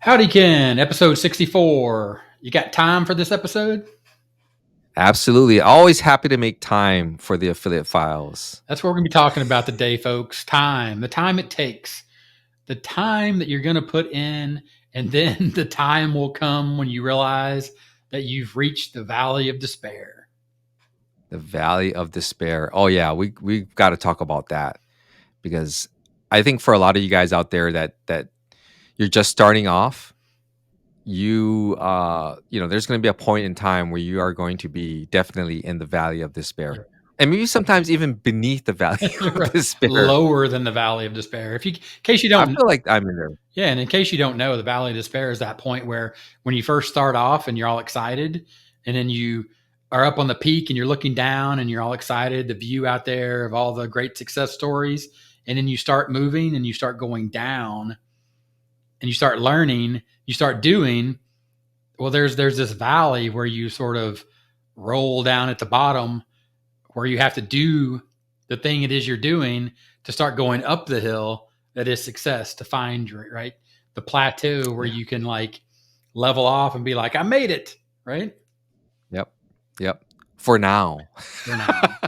Howdy, Ken. Episode 64. You got time for this episode? Absolutely. Always happy to make time for the affiliate files. That's what we're going to be talking about today, folks. Time, the time it takes, the time that you're going to put in, and then the time will come when you realize that you've reached the valley of despair. The Valley of Despair. Oh yeah, we've got to talk about that because I think for a lot of you guys out there that you're just starting off, there's going to be a point in time where you are going to be definitely in the Valley of Despair. And maybe sometimes even beneath the Valley of Despair. Lower than the valley of despair. In case you I don't, feel like I'm in there. yeah, and in case you don't know, the valley of despair is that point where when you first start off and you're all excited, and then you are up on the peak and you're looking down and you're all excited, the view out there of all the great success stories, and then you start moving and you start going down and you start learning, you start doing. Well, there's this valley where you sort of roll down at the bottom where you have to do the thing it is you're doing to start going up the hill that is success to find your right the plateau where Yeah. you can like level off and be like, I made it, right? Yep. Yep. For now. For now.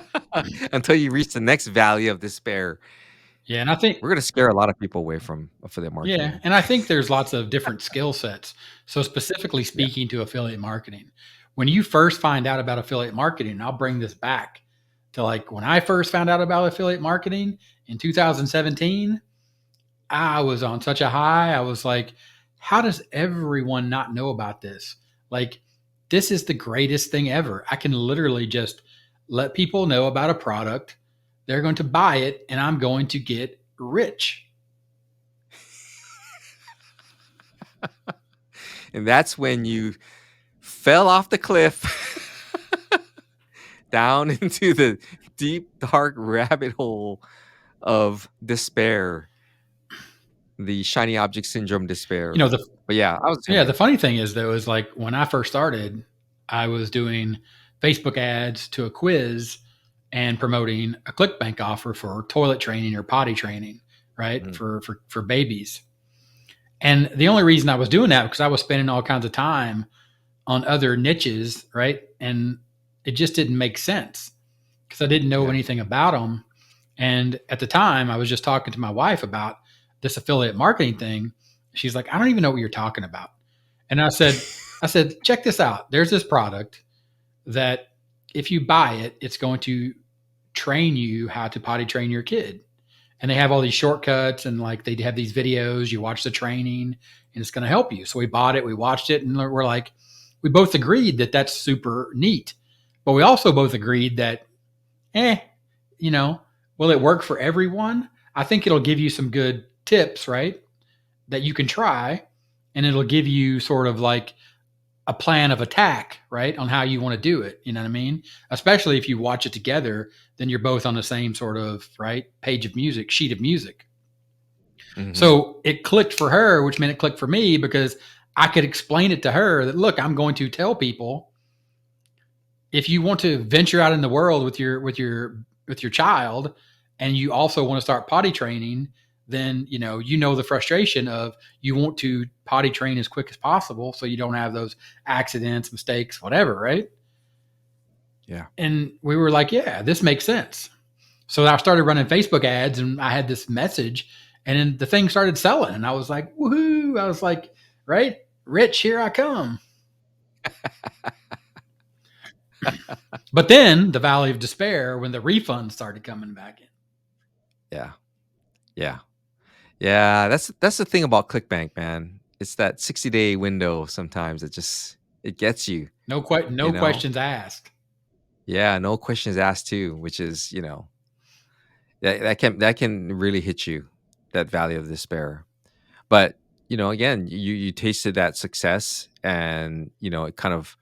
Until you reach the next Valley of Despair. Yeah, and I think We're going to scare a lot of people away from affiliate yeah, marketing. and I think there's lots of different skill sets. So specifically Yeah. speaking to affiliate marketing, when you first find out about affiliate marketing, I'll bring this back to like when I first found out about affiliate marketing in 2017, I was on such a high. I was like, how does everyone not know about this? Like, this is the greatest thing ever. I can literally just let people know about a product. They're going to buy it, and I'm going to get rich. And that's when you fell off the cliff down into the deep, dark rabbit hole of despair, the shiny object syndrome You despair. know, the But yeah, I was yeah, saying, the funny thing is though, is like when I first started, I was doing Facebook ads to a quiz and promoting a ClickBank offer for toilet training or potty training, right? mm, For babies. And the only reason I was doing that because I was spending all kinds of time on other niches, right? And it just didn't make sense because I didn't know yeah. anything about them. And at the time, I was just talking to my wife about this affiliate marketing thing. She's like, I don't even know what you're talking about. And I said, check this out. There's this product that if you buy it, it's going to train you how to potty train your kid. And they have all these shortcuts and like they have these videos. You watch the training and it's going to help you. So we bought it, we watched it, and we're like, we both agreed that that's super neat. But we also both agreed that, eh, you know, will it work for everyone? I think it'll give you some good tips, right? That you can try, and it'll give you sort of like a plan of attack, right? On how you want to do it. You know what I mean? Especially if you watch it together, then you're both on the same sort of right page of music, sheet of music. Hmm. So it clicked for her, which meant it clicked for me because I could explain it to her that look, I'm going to tell people if you want to venture out in the world with your child and you also want to start potty training, then you know the frustration of you want to potty train as quick as possible so you don't have those accidents, mistakes, whatever, right? Yeah. And we were like, yeah, this makes sense. So I started running Facebook ads and I had this message and then the thing started selling and I was like, woohoo. I was like, right? Rich, here I come. But then the valley of despair when the refunds started coming back in. Yeah. Yeah. Yeah. That's the thing about ClickBank, man. It's that 60-day window sometimes it gets you, you No know? questions asked. Yeah, no questions asked too, which is, that can really hit you, that valley of despair. But, again, you tasted that success and, it kind of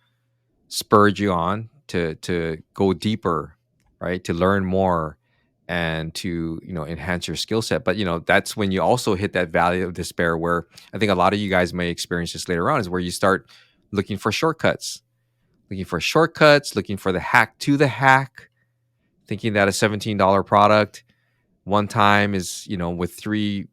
spurred you on to go deeper, right? To learn more and to, enhance your skill set. But, that's when you also hit that valley of despair where I think a lot of you guys may experience this later on is where you start looking for shortcuts, looking for the hack to the hack, thinking that a $17 product one time is, with three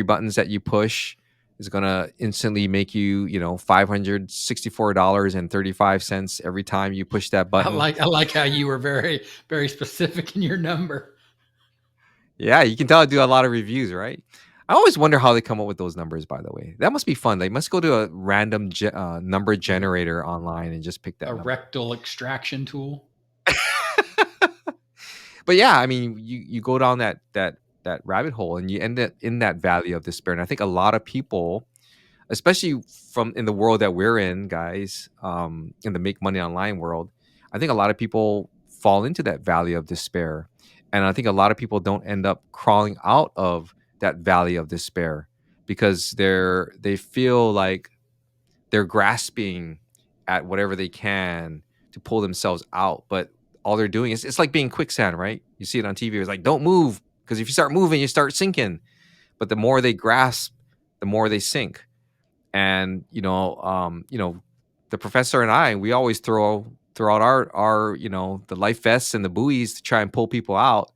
buttons that you push is going to instantly make you, $564.35 every time you push that button. I like how you were very, very specific in your number. Yeah, you can tell I do a lot of reviews, right? I always wonder how they come up with those numbers, by the way. That must be fun. They must go to a random number generator online and just pick that A number. rectal extraction tool. But yeah, I mean, you go down that rabbit hole and you end up in that valley of despair. And I think a lot of people, especially from in the world that we're in, guys, in the make money online world, I think a lot of people fall into that valley of despair. And I think a lot of people don't end up crawling out of that valley of despair because they feel like they're grasping at whatever they can to pull themselves out. But all they're doing is, it's like being quicksand, right? You see it on TV. It's like, don't move, because if you start moving, you start sinking. But the more they grasp, the more they sink. And the professor and I, we always throw out our the life vests and the buoys to try and pull people out.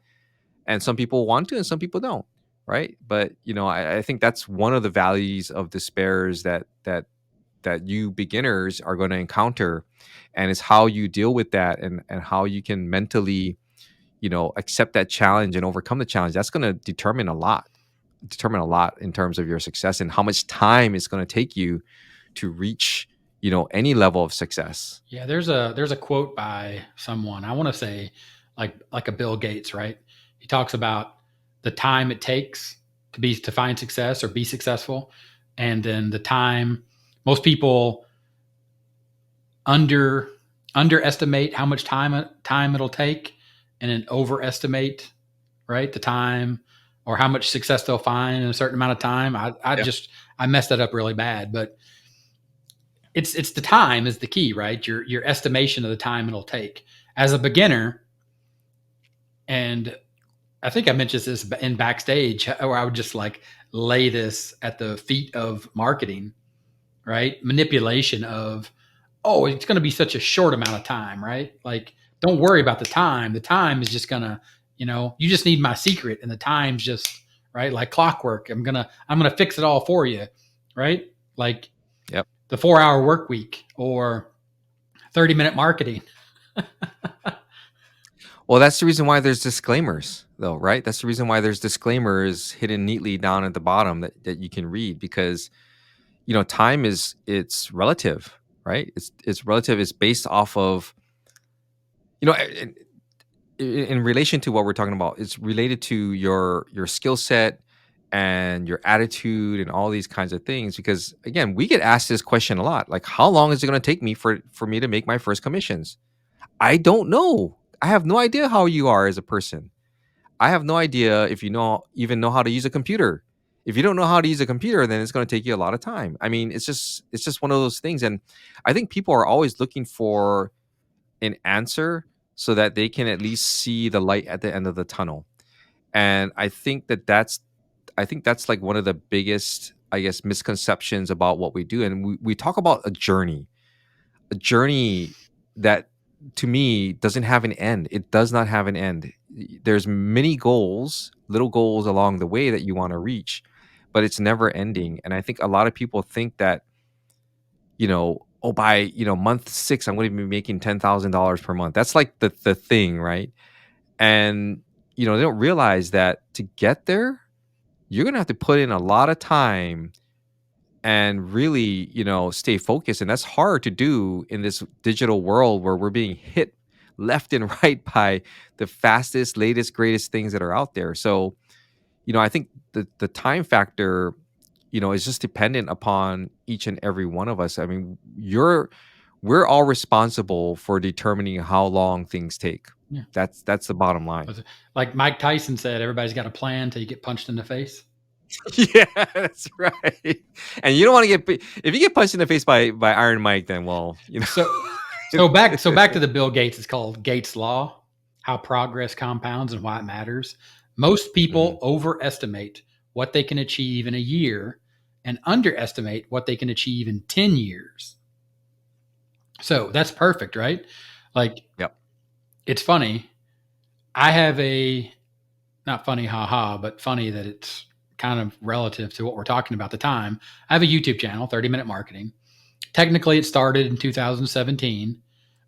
And some people want to, and some people don't, right? But I think that's one of the values of despairs that you beginners are going to encounter, and it's how you deal with that, and how you can mentally accept that challenge and overcome the challenge. That's going to determine a lot in terms of your success and how much time it's going to take you to reach any level of success. Yeah, there's a quote by someone. I want to say like a Bill Gates, right? He talks about the time it takes to find success or be successful, and then the time most people under underestimate how much time it'll take, and then overestimate, right, the time or how much success they'll find in a certain amount of time. Yeah. I messed that up really bad, but it's the time is the key, right? Your estimation of the time it'll take as a beginner. And I think I mentioned this in backstage, where I would just like lay this at the feet of marketing, right? Manipulation of, oh, it's going to be such a short amount of time, right? Like, don't worry about the time. The time is just gonna, you just need my secret, and the time's just right, like clockwork. I'm gonna fix it all for you, right? Like Yep. the 4 hour work week or 30-minute marketing. Well, that's the reason why there's disclaimers, though, right? That's the reason why there's disclaimers hidden neatly down at the bottom that you can read, because time it's relative, right? It's relative. It's based off of in relation to what we're talking about. It's related to your skill set and your attitude and all these kinds of things. Because again, we get asked this question a lot, like, how long is it going to take me for me to make my first commissions? I don't know. I have no idea how you are as a person. I have no idea if you even know how to use a computer. If you don't know how to use a computer, then it's going to take you a lot of time. I mean, it's just one of those things. And I think people are always looking for an answer so that they can at least see the light at the end of the tunnel. And I think that's like one of the biggest, I guess, misconceptions about what we do. And we talk about a journey that, to me, doesn't have an end. It does not have an end. There's many goals, little goals along the way that you want to reach, but it's never ending. And I think a lot of people think that, oh, by month 6, I'm going to be making $10,000 per month. That's like the thing, right? And they don't realize that to get there, you're going to have to put in a lot of time and really stay focused, and that's hard to do in this digital world where we're being hit left and right by the fastest, latest, greatest things that are out there. So I think the time factor is just dependent upon each and every one of us. I mean, we're all responsible for determining how long things take. Yeah. That's the bottom line. Like Mike Tyson said, everybody's got a plan until you get punched in the face. Yeah, that's right. And you don't want to if you get punched in the face by Iron Mike, then, well, So back to the Bill Gates. It's called Gates' Law: How Progress Compounds and Why It Matters. Most Mhm. people overestimate what they can achieve in a year and underestimate what they can achieve in 10 years. So that's perfect, right? Like, Yep. it's funny. I have a, not funny, haha, but funny that it's kind of relative to what we're talking about at the time. I have a YouTube channel, 30-minute marketing. Technically, it started in 2017,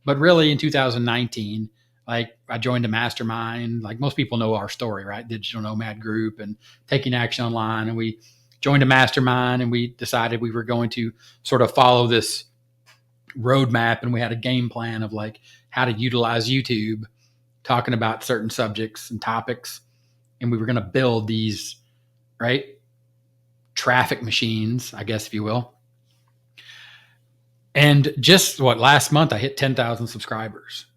but really in 2019, like I joined a mastermind. Like most people know our story, right? Digital Nomad Group and Taking Action Online. And we joined a mastermind and we decided we were going to sort of follow this roadmap, and we had a game plan of like how to utilize YouTube, talking about certain subjects and topics. And we were going to build these, right, traffic machines, I guess, if you will. And just what, last month I hit 10,000 subscribers.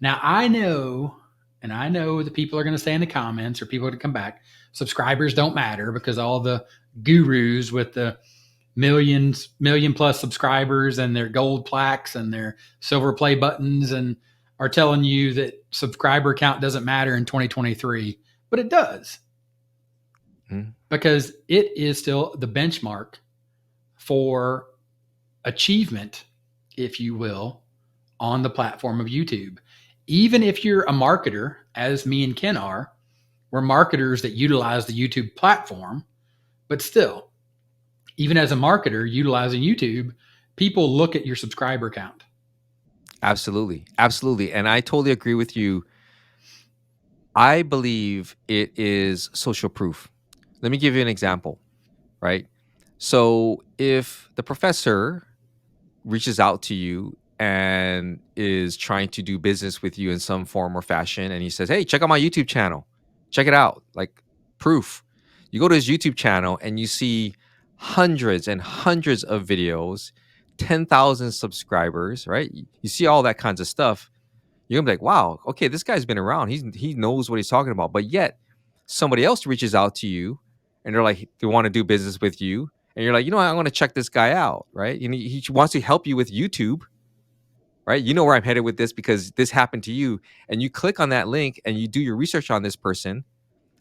Now I know, and I know the people are going to say in the comments, or people are going to come back, subscribers don't matter, because all the gurus with the million plus subscribers and their gold plaques and their silver play buttons and are telling you that subscriber count doesn't matter in 2023, but it does. Because it is still the benchmark for achievement, if you will, on the platform of YouTube. Even if you're a marketer, as me and Ken are, we're marketers that utilize the YouTube platform, but still, even as a marketer utilizing YouTube, people look at your subscriber count. Absolutely. Absolutely. And I totally agree with you. I believe it is social proof. Let me give you an example, right? So if the professor reaches out to you and is trying to do business with you in some form or fashion, and he says, "Hey, check out my YouTube channel. Check it out." Like proof. You go to his YouTube channel and you see hundreds and hundreds of videos, 10,000 subscribers, right? You see all that kinds of stuff. You're gonna be like, "Wow, okay, this guy's been around. He knows what he's talking about." But yet somebody else reaches out to you and they're like, they want to do business with you. And you're like, you know what, I want to check this guy out, right? And he wants to help you with YouTube, right? You know where I'm headed with this because this happened to you. And you click on that link and you do your research on this person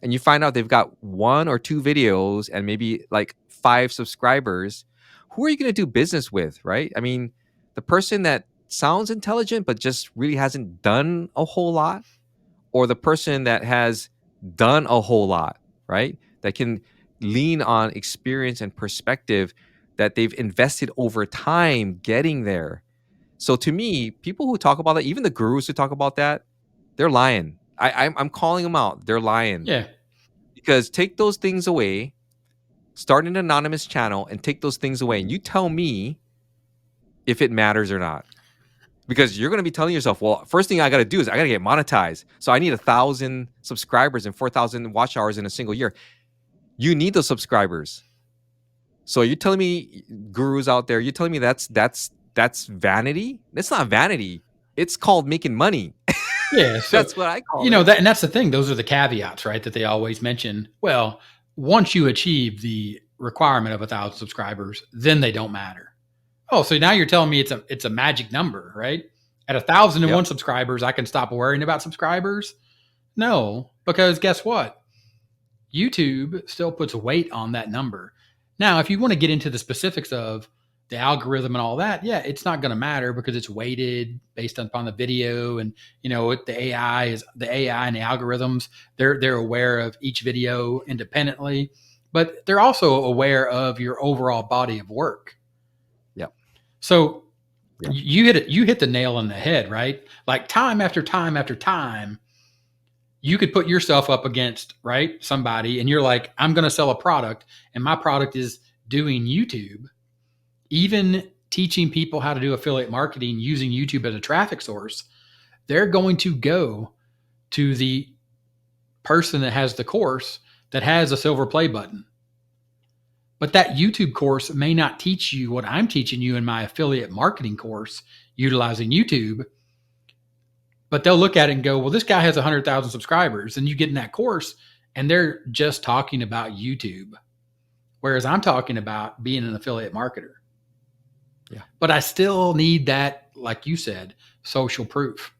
and you find out they've got 1 or 2 videos and maybe like 5 subscribers. Who are you going to do business with, right? I mean, the person that sounds intelligent but just really hasn't done a whole lot, or the person that has done a whole lot, right? That can lean on experience and perspective that they've invested over time getting there. So to me, people who talk about that, even the gurus who talk about that, they're lying. I'm calling them out. They're lying. Yeah. Because take those things away, start an anonymous channel and take those things away. And you tell me if it matters or not. Because you're going to be telling yourself, well, first thing I got to do is I got to get monetized. So I need 1,000 subscribers and 4,000 watch hours in a single year. You need those subscribers. So you're telling me, gurus out there, you're telling me that's vanity? It's not vanity. It's called making money. Yeah. So, That's what I call it. that, and that's the thing. Those are the caveats, right? That they always mention. Well, once you achieve the requirement of 1,000 subscribers, then they don't matter. Oh, so now you're telling me it's a magic number, right? At 1,001 Yep. subscribers, I can stop worrying about subscribers? No, because guess what? YouTube still puts weight on that number. Now, if you want to get into the specifics of the algorithm and all that, yeah, it's not going to matter because it's weighted based upon the video, and the AI and the algorithms. They're aware of each video independently, but they're also aware of your overall body of work. Yep. So Yep. you hit the nail on the head, right? Like time after time after time, you could put yourself up against, right, somebody, and you're like, I'm going to sell a product, and my product is doing YouTube, even teaching people how to do affiliate marketing using YouTube as a traffic source. They're going to go to the person that has the course that has a silver play button. But that YouTube course may not teach you what I'm teaching you in my affiliate marketing course utilizing YouTube. But they'll look at it and go, well, this guy has 100,000 subscribers. And you get in that course and they're just talking about YouTube. Whereas I'm talking about being an affiliate marketer. Yeah. But I still need that, like you said, social proof,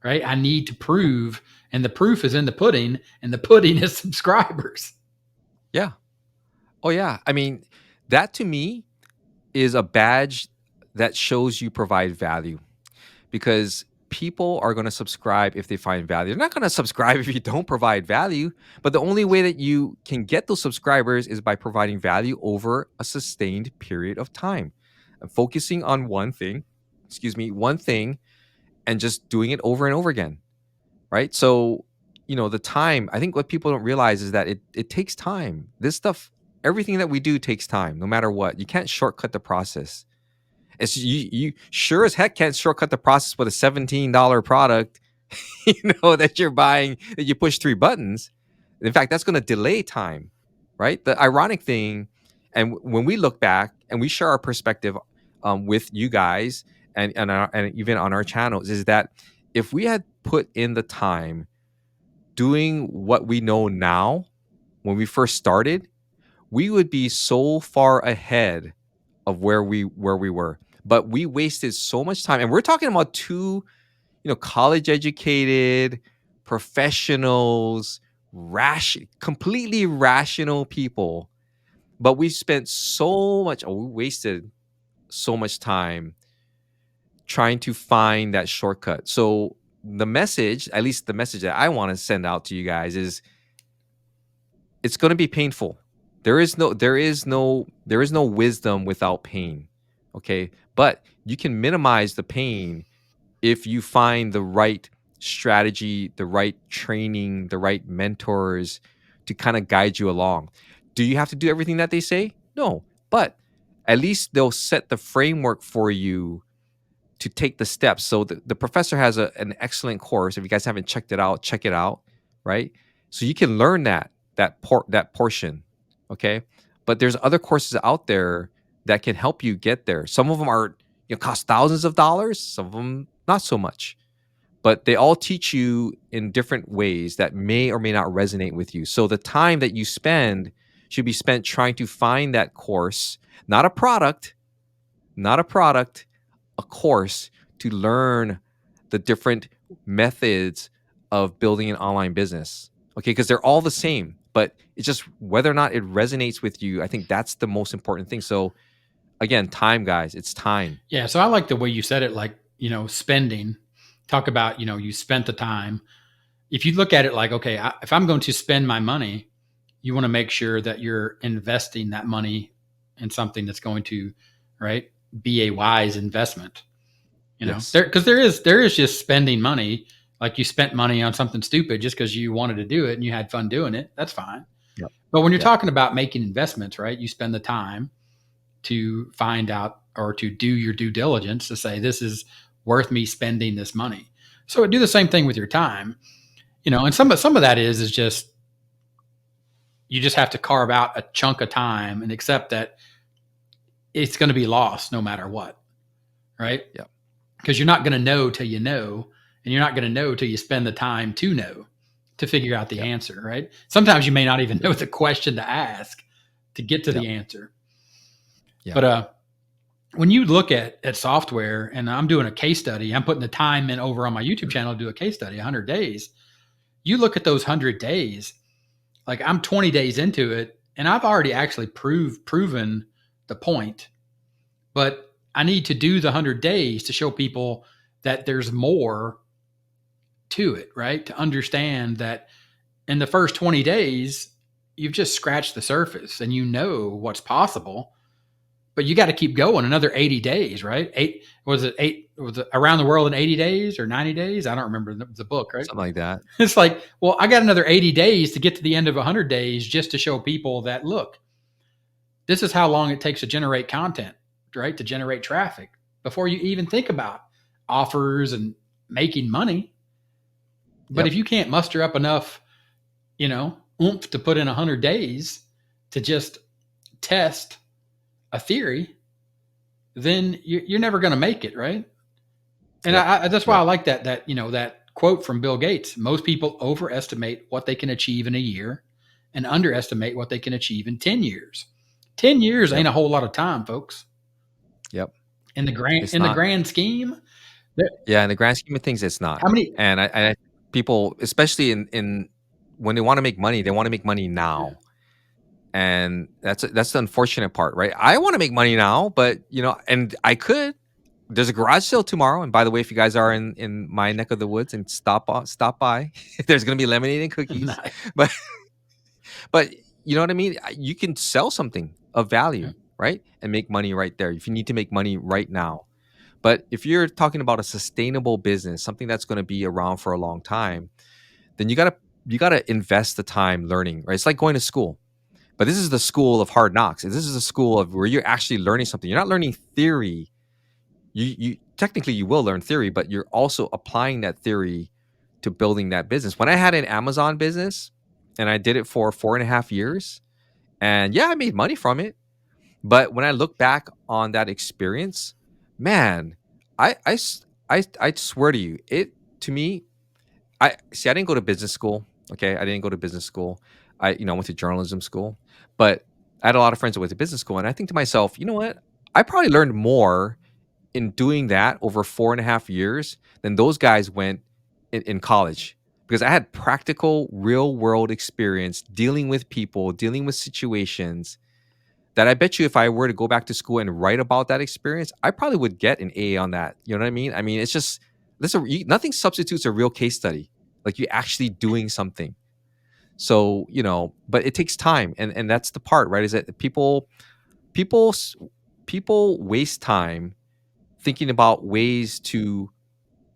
right? I need to prove, and the proof is in the pudding, and the pudding is subscribers. Yeah. Oh, yeah. I mean, that to me is a badge that shows you provide value, because people are going to subscribe if they find value. They're not going to subscribe if you don't provide value. But the only way that you can get those subscribers is by providing value over a sustained period of time and focusing on one thing, and just doing it over and over again. Right. So, the time, I think what people don't realize is that it takes time. This stuff, everything that we do takes time, no matter what. You can't shortcut the process. You sure as heck can't shortcut the process with a $17 product, that you're buying, that you push three buttons. In fact, that's going to delay time, right? The ironic thing, and when we look back and we share our perspective with you guys and even on our channels, is that if we had put in the time doing what we know now when we first started, we would be so far ahead of where we were. But we wasted so much time, and we're talking about two, college educated professionals, completely rational people. But we wasted so much time trying to find that shortcut. So the message, at least the message that I want to send out to you guys, is it's going to be painful. There is no wisdom without pain. Okay? But you can minimize the pain if you find the right strategy, the right training, the right mentors to kind of guide you along. Do you have to do everything that they say? No. But at least they'll set the framework for you to take the steps. So the professor has an excellent course. If you guys haven't checked it out, check it out, right? So you can learn that portion, okay? But there's other courses out there that can help you get there. Some of them are cost thousands of dollars. Some of them not so much. But they all teach you in different ways that may or may not resonate with you. So the time that you spend should be spent trying to find that course, not a product, a course to learn the different methods of building an online business. Okay, because they're all the same, but it's just whether or not it resonates with you. I think that's the most important thing. So again, time, guys, it's time. Yeah. So I like the way you said it, like, spending. Talk about, you spent the time. If you look at it like, okay, if I'm going to spend my money, you want to make sure that you're investing that money in something that's going to, right, be a wise investment. Yes. Because there is just spending money. Like you spent money on something stupid just because you wanted to do it and you had fun doing it. That's fine. Yep. But when you're Yep. talking about making investments, right, you spend the time to find out or to do your due diligence to say, this is worth me spending this money. So do the same thing with your time, and some of that is just, you just have to carve out a chunk of time and accept that it's going to be lost no matter what. Right. Yep. Because you're not going to know till you know, and you're not going to know till you spend the time to know, to figure out the Yep. answer. Right. Sometimes you may not even know the question to ask to get to the answer. Yeah. But when you look at software, and I'm doing a case study, I'm putting the time in over on my YouTube channel to do a case study, 100 days. You look at those 100 days, like I'm 20 days into it, and I've already actually proven the point. But I need to do the 100 days to show people that there's more to it, right? To understand that in the first 20 days, you've just scratched the surface and you know what's possible. But you got to keep going another 80 days, right? Was it Around the World in 80 Days or 90 days? I don't remember the book, right? Something like that. It's like, well, I got another 80 days to get to the end of 100 days just to show people that, look, this is how long it takes to generate content, right? To generate traffic before you even think about offers and making money. But if you can't muster up enough, oomph to put in 100 days to just test a theory, then you're never going to make it, right? And that's why I like that quote from Bill Gates. Most people overestimate what they can achieve in a year and underestimate what they can achieve in 10 years. 10 years ain't a whole lot of time, folks. Yep. In the grand scheme. Yeah, in the grand scheme of things, it's not. How many? And I people, especially in when they want to make money, they want to make money now. And that's the unfortunate part, right? I want to make money now, but and I could, there's a garage sale tomorrow. And by the way, if you guys are in my neck of the woods and stop by, there's gonna be lemonade and cookies. Nice. But but you know what I mean? You can sell something of Yeah. value, right? And make money right there. If you need to make money right now. But if you're talking about a sustainable business, something that's going to be around for a long time, then you gotta invest the time learning, right? It's like going to school. But this is the school of hard knocks. This is a school of where you're actually learning something. You're not learning theory. You technically you will learn theory, but you're also applying that theory to building that business. When I had an Amazon business and I did it for 4.5 years, and yeah, I made money from it. But when I look back on that experience, man, I swear to you, it to me, I see. I didn't go to business school. Okay, I didn't go to business school. I went to journalism school, but I had a lot of friends that went to business school, and I think to myself, you know what? I probably learned more in doing that over 4.5 years than those guys went in college, because I had practical, real world experience dealing with people, dealing with situations that I bet you if I were to go back to school and write about that experience, I probably would get an A on that. You know what I mean? I mean, it's just nothing substitutes a real case study, like you actually doing something. So but it takes time, and that's the part, right? Is that people s- people waste time thinking about ways to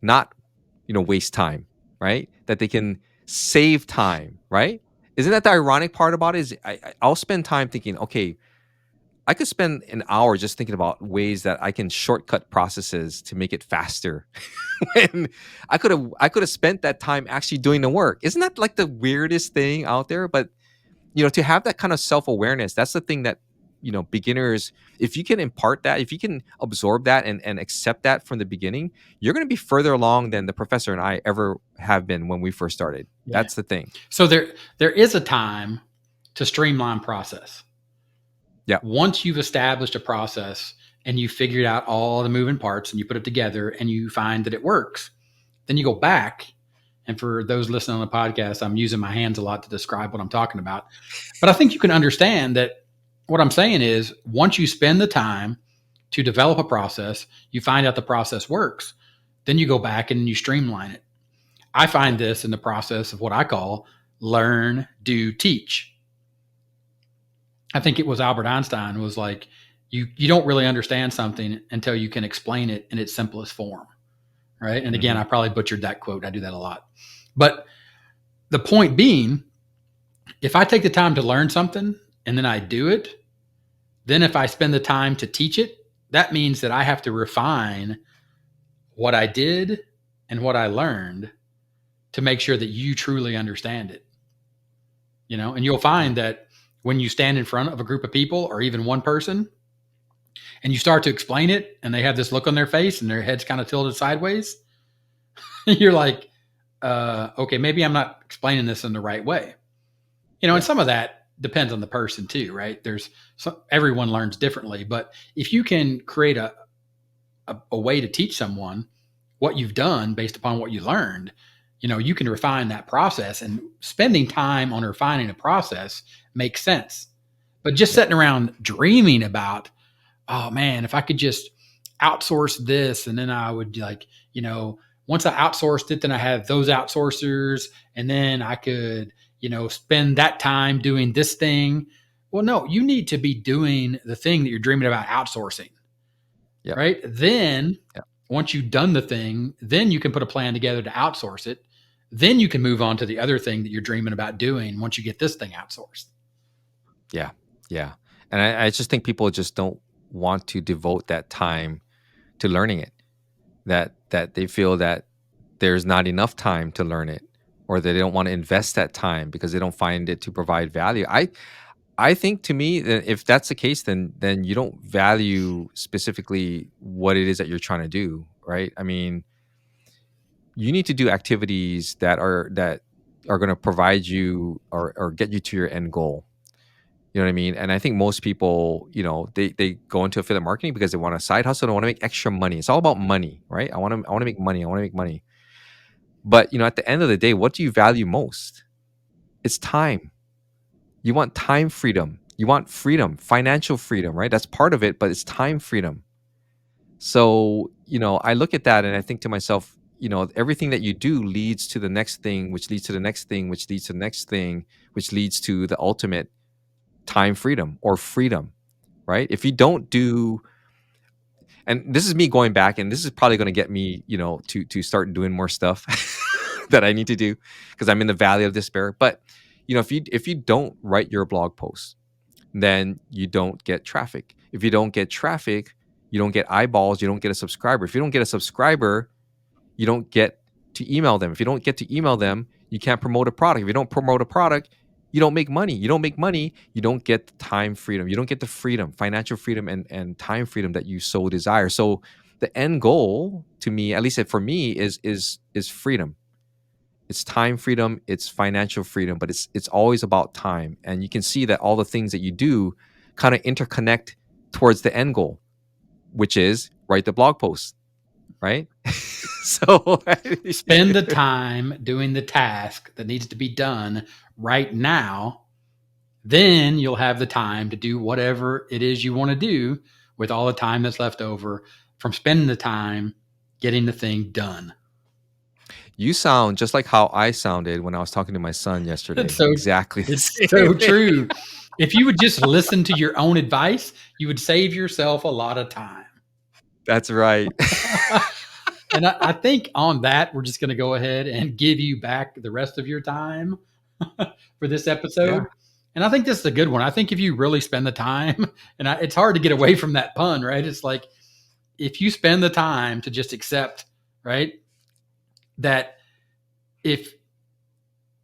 not waste time, right? That they can save time, right? Isn't that the ironic part about it? Is I'll spend time thinking, okay, I could spend an hour just thinking about ways that I can shortcut processes to make it faster. When I could have spent that time actually doing the work. Isn't that like the weirdest thing out there? But to have that kind of self-awareness, that's the thing that beginners, if you can impart that, if you can absorb that and accept that from the beginning, you're going to be further along than the professor and I ever have been when we first started. Yeah. That's the thing. So there is a time to streamline process. Yeah. Once you've established a process and you figured out all the moving parts and you put it together and you find that it works, then you go back. And for those listening on the podcast, I'm using my hands a lot to describe what I'm talking about. But I think you can understand that what I'm saying is once you spend the time to develop a process, you find out the process works, then you go back and you streamline it. I find this in the process of what I call learn, do, teach. I think it was Albert Einstein was like, you don't really understand something until you can explain it in its simplest form, right? And again, Hmm. I probably butchered that quote. I do that a lot. But the point being, if I take the time to learn something and then I do it, then if I spend the time to teach it, that means that I have to refine what I did and what I learned to make sure that you truly understand it. And you'll Yeah. find that when you stand in front of a group of people or even one person and you start to explain it and they have this look on their face and their head's kind of tilted sideways, you're like, okay, maybe I'm not explaining this in the right way. And Yeah. some of that depends on the person too, right? Everyone learns differently, but if you can create a way to teach someone what you've done based upon what you learned, you can refine that process, and spending time on refining a process makes sense. But just Yeah. sitting around dreaming about, oh man, if I could just outsource this, and then I would like, once I outsourced it, then I have those outsourcers, and then I could, spend that time doing this thing. Well, no, you need to be doing the thing that you're dreaming about outsourcing, Yeah. right? Then Yeah. once you've done the thing, then you can put a plan together to outsource it. Then you can move on to the other thing that you're dreaming about doing once you get this thing outsourced. Yeah. Yeah. And I just think people just don't want to devote that time to learning it. That they feel that there's not enough time to learn it, or that they don't want to invest that time because they don't find it to provide value. I think, to me, that if that's the case, then you don't value specifically what it is that you're trying to do, right? I mean, you need to do activities that are going to provide you, or get you to your end goal. You know what I mean? And I think most people, they go into affiliate marketing because they want a side hustle. They want to make extra money. It's all about money, right? I want to make money. I want to make money. But at the end of the day, what do you value most? It's time. You want time freedom. You want freedom, financial freedom, right? That's part of it, but it's time freedom. So, I look at that and I think to myself, everything that you do leads to the next thing, which leads to the next thing, which leads to the next thing, which leads to the ultimate time freedom or freedom, right? If you don't do, and this is me going back, and this is probably going to get me, to start doing more stuff that I need to do because I'm in the valley of despair. But if you don't write your blog post, then you don't get traffic. If you don't get traffic, you don't get eyeballs, you don't get a subscriber. If you don't get a subscriber, you don't get to email them. If you don't get to email them, you can't promote a product. If you don't promote a product, you don't make money. You don't make money, you don't get the time freedom. You don't get the freedom, financial freedom and time freedom that you so desire. So the end goal to me, at least for me, is freedom. It's time freedom, it's financial freedom, but it's always about time. And you can see that all the things that you do kind of interconnect towards the end goal, which is write the blog post, right? So Spend the time doing the task that needs to be done right now. Then you'll have the time to do whatever it is you want to do with all the time that's left over from spending the time getting the thing done. you sound just like how I sounded when I was talking to my son yesterday. So Exactly the it's same so thing. true. If you would just listen to your own advice, you would save yourself a lot of time. That's right. And I think on that, we're just going to go ahead and give you back the rest of your time for this Yeah. episode. And I think this is a good one. I think if you really spend the time, and it's hard to get away from that pun, right? It's like if you spend the time to just accept, right, that if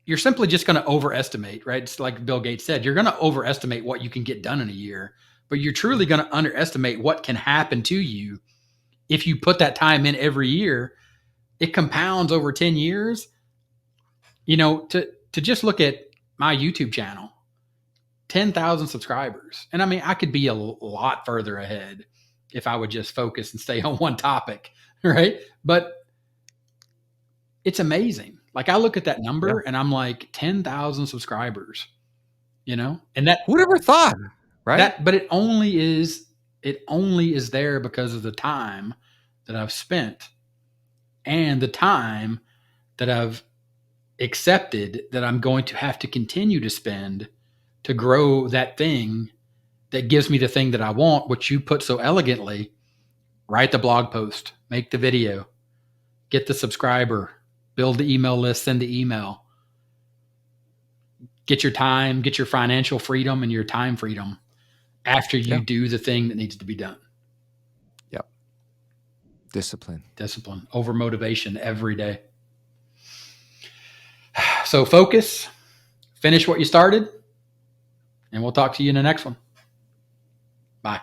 you're simply just going to overestimate, right? It's like Bill Gates said, you're going to overestimate what you can get done in a year, but you're truly going to underestimate what can happen to you if you put that time in every year. It compounds over 10 years. To just look at my YouTube channel, 10,000 subscribers. And I mean, I could be a lot further ahead if I would just focus and stay on one topic, right? But it's amazing. Like I look at that Yeah. number and I'm like 10,000 subscribers, and that Who'd ever thought, right? that but it only is there because of the time that I've spent and the time that I've accepted that I'm going to have to continue to spend to grow that thing that gives me the thing that I want, which you put so elegantly. Write the blog post, make the video, get the subscriber, build the email list, send the email, get your time, get your financial freedom and your time freedom after you Yeah. do the thing that needs to be done. Yep. Discipline. Discipline over motivation every day. So focus, finish what you started, and we'll talk to you in the next one. Bye.